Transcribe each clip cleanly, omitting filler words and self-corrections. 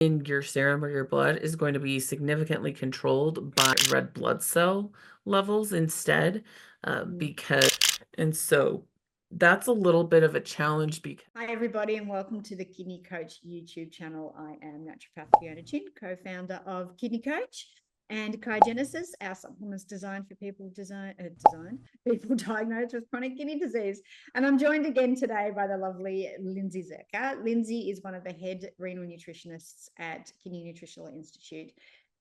in your serum or your blood is going to be significantly controlled by red blood cell levels instead, Mm. because, and so that's a little bit of a challenge because Hi, everybody, and welcome to the Kidney Coach YouTube channel. I am naturopath Fiona Chin, co-founder of Kidney Coach and Kaigenesis, our supplements designed for people people diagnosed with chronic kidney disease. And I'm joined again today by the lovely Lindsey Zirker. Lindsey is one of the head renal nutritionists at Kidney Nutritional Institute.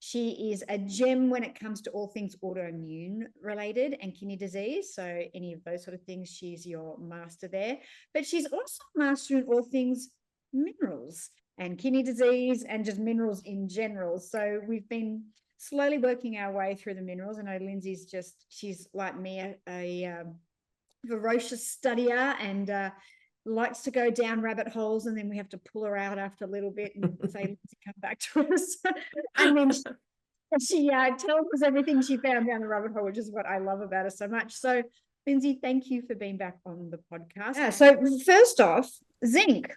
She is a gem when it comes to all things autoimmune related and kidney disease. So any of those sort of things, she's your master there. But she's also a master in all things minerals and kidney disease and just minerals in general. So we've been slowly working our way through the minerals. I know Lindsey's she's like me, a voracious studier and likes to go down rabbit holes, and then we have to pull her out after a little bit and say, Lindsey, come back to us. And then she tells us everything she found down the rabbit hole, which is what I love about her so much. So, Lindsey, thank you for being back on the podcast. Yeah, so first off, zinc.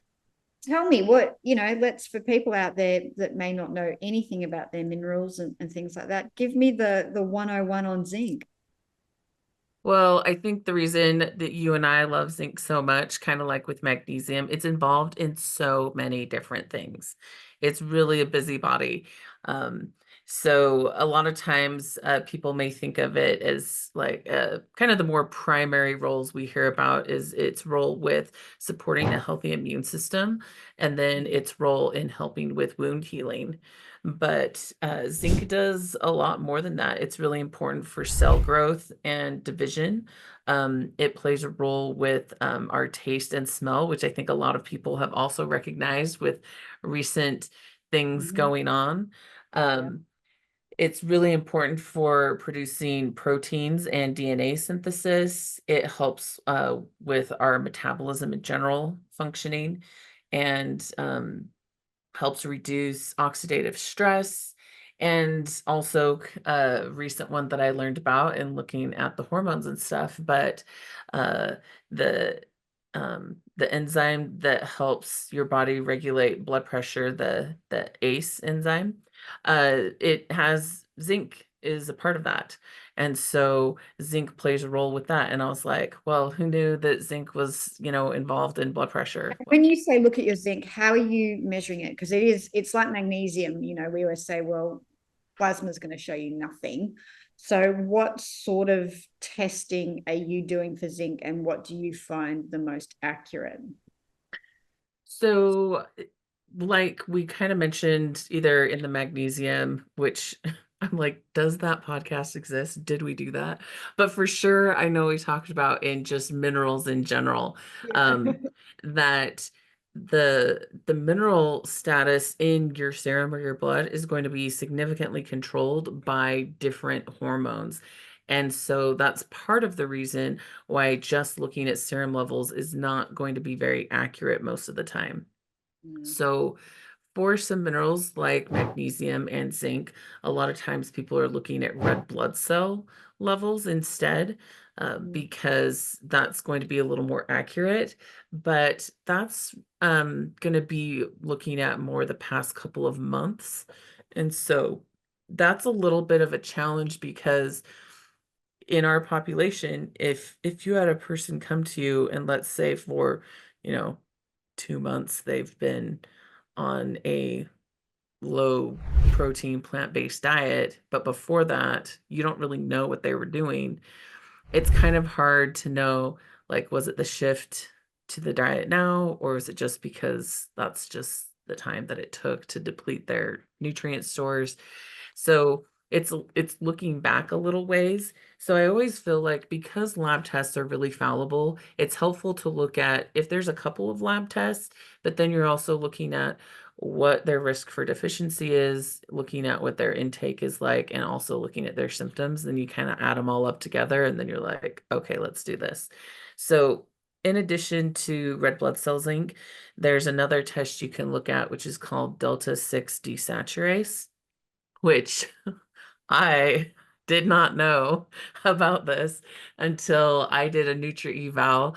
Tell me what, let's, for people out there that may not know anything about their minerals and things like that, give me the 101 on zinc. well, I think the reason that you and I love zinc so much, kind of like with magnesium, it's involved in so many different things. It's really a busybody. Um, so a lot of times people may think of it as like kind of the more primary roles we hear about is its role with supporting a healthy immune system, and then its role in helping with wound healing. But zinc does a lot more than that. It's really important for cell growth and division. It plays a role with our taste and smell, which I think a lot of people have also recognized with recent things Mm-hmm. going on. Yeah. Um, it's really important for producing proteins and DNA synthesis. It helps with our metabolism in general functioning, and helps reduce oxidative stress. And also a recent one that I learned about in looking at the hormones and stuff, but uh, the the enzyme that helps your body regulate blood pressure, the ACE enzyme, it has zinc is a part of that. And so zinc plays a role with that. And I was like, well, who knew that zinc was, involved in blood pressure? When you say look at your zinc, how are you measuring it? Because it's like magnesium. We always say, well, plasma is going to show you nothing. So, what sort of testing are you doing for zinc, and what do you find the most accurate? So, like we kind of mentioned, either in the magnesium, which I'm like, does that podcast exist? Did we do that? But for sure, I know we talked about in just minerals in general, Yeah. um, that the mineral status in your serum or your blood is going to be significantly controlled by different hormones. And so that's part of the reason why just looking at serum levels is not going to be very accurate most of the time. Mm. So for some minerals like magnesium and zinc, a lot of times people are looking at red blood cell levels instead, Mm. because that's going to be a little more accurate. But that's going to be looking at more the past couple of months. And so that's a little bit of a challenge because in our population, if you had a person come to you and let's say for, you know, 2 months they've been on a low protein plant-based diet, but before that, you don't really know what they were doing. It's kind of hard to know, like, was it the shift to the diet now, or is it just because that's just the time that it took to deplete their nutrient stores? So it's looking back a little ways. So I always feel like because lab tests are really fallible, it's helpful to look at if there's a couple of lab tests, but then you're also looking at what their risk for deficiency is, looking at what their intake is like, and also looking at their symptoms. Then you kind of add them all up together, and then you're like, okay, let's do this. So in addition to red blood cell zinc, there's another test you can look at, which is called delta 6 desaturase, which I did not know about this until I did a Nutri eval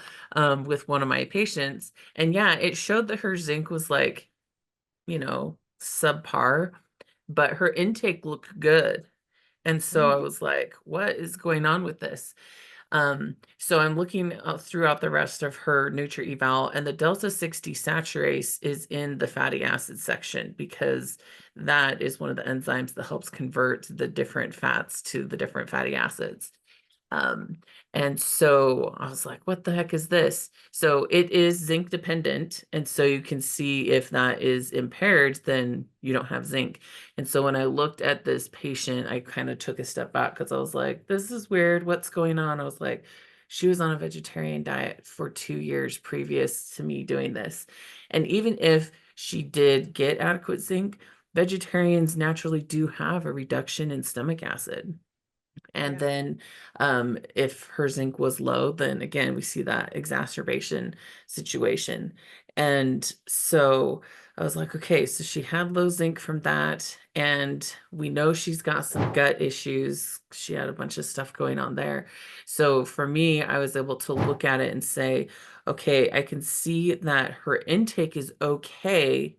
with one of my patients. And yeah, it showed that her zinc was like, subpar, but her intake looked good. And so I Mm. was like, what is going on with this? So I'm looking throughout the rest of her Nutri-Eval, and the Delta 60 saturase is in the fatty acid section because that is one of the enzymes that helps convert the different fats to the different fatty acids. Um, and so I was like, what the heck is this? So it is zinc dependent. And so you can see if that is impaired, then you don't have zinc. And so when I looked at this patient, I kind of took a step back because I was like, this is weird. What's going on? I was like, she was on a vegetarian diet for 2 years previous to me doing this. And even if she did get adequate zinc, vegetarians naturally do have a reduction in stomach acid. And Yeah. then if her zinc was low, then again, we see that exacerbation situation. And so I was like, okay, so she had low zinc from that. And we know she's got some gut issues. She had a bunch of stuff going on there. So for me, I was able to look at it and say, okay, I can see that her intake is okay,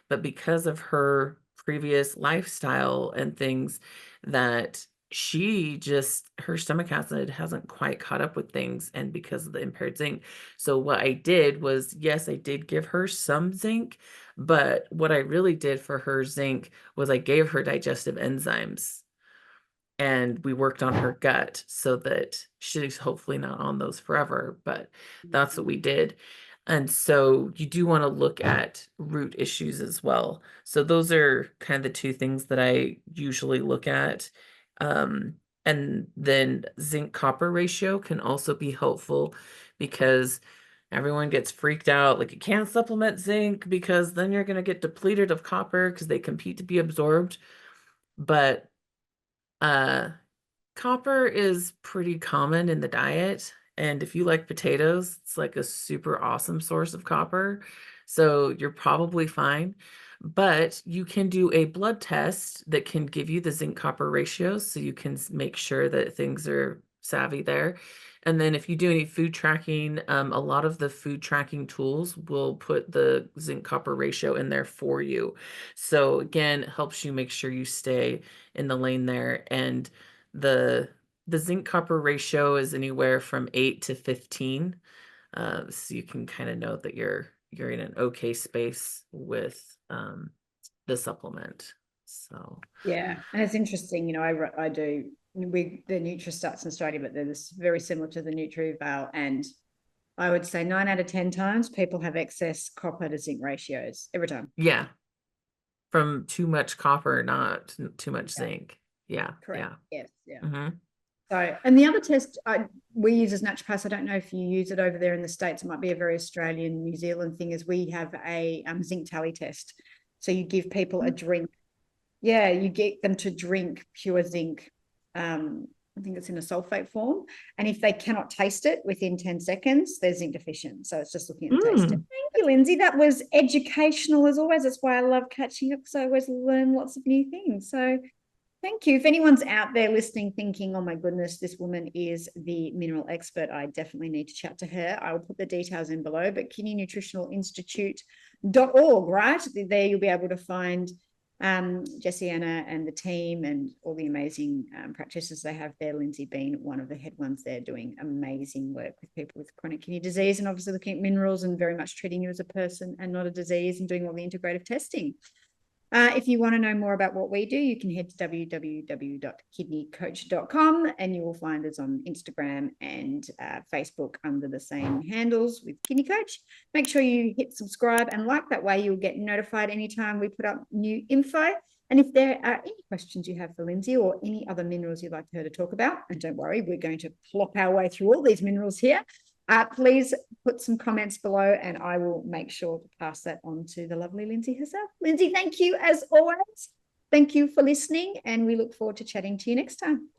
but because of her previous lifestyle and things that she just her stomach acid hasn't quite caught up with things and because of the impaired zinc. So what I did was, yes, I did give her some zinc, but what I really did for her zinc was I gave her digestive enzymes and we worked on her gut so that she's hopefully not on those forever, but that's what we did. And so you do want to look at root issues as well. So those are kind of the two things that I usually look at. Um, and then zinc copper ratio can also be helpful because everyone gets freaked out like you can't supplement zinc because then you're going to get depleted of copper because they compete to be absorbed. But uh copper is pretty common in the diet, and if you like potatoes, it's like a super awesome source of copper. So you're probably fine. But you can do a blood test that can give you the zinc copper ratio so you can make sure that things are savvy there. And then if you do any food tracking, a lot of the food tracking tools will put the zinc copper ratio in there for you. So again, it helps you make sure you stay in the lane there. And the the zinc copper ratio is anywhere from 8 to 15. So you can kind of know that you're in an okay space with the supplement. So Yeah, and it's interesting, I do the NutriStats in Australia, but they're very similar to the NutriVal, and I would say 9 out of 10 times people have excess copper to zinc ratios every time. yeah, from too much copper, not too much Yeah, zinc. Yeah, correct. yeah. Yes, yeah. Hmm. So, and the other test we use as naturopaths, I don't know if you use it over there in the States, it might be a very Australian, New Zealand thing, is we have a zinc tally test. So you give people a drink. Yeah, you get them to drink pure zinc. I think it's in a sulfate form. And if they cannot taste it within 10 seconds, they're zinc deficient. So it's just looking at the taste. Mm. Thank you, Lindsay. That was educational as always. That's why I love catching up because I always learn lots of new things. So thank you. If anyone's out there listening, thinking, oh my goodness, this woman is the mineral expert, I definitely need to chat to her. I will put the details in below, but kidneynutritionalinstitute.org, right? There you'll be able to find Jessiana and the team and all the amazing practitioners they have there. Lindsay being one of the head ones there, doing amazing work with people with chronic kidney disease and obviously looking at minerals and very much treating you as a person and not a disease and doing all the integrative testing. If you want to know more about what we do, you can head to www.kidneycoach.com and you will find us on Instagram and Facebook under the same handles with Kidney Coach. Make sure you hit subscribe and like. That way you'll get notified anytime we put up new info. And if there are any questions you have for Lindsay or any other minerals you'd like her to talk about, and don't worry, we're going to plop our way through all these minerals here, please put some comments below and I will make sure to pass that on to the lovely Lindsay herself. Lindsay, thank you as always. Thank you for listening and we look forward to chatting to you next time.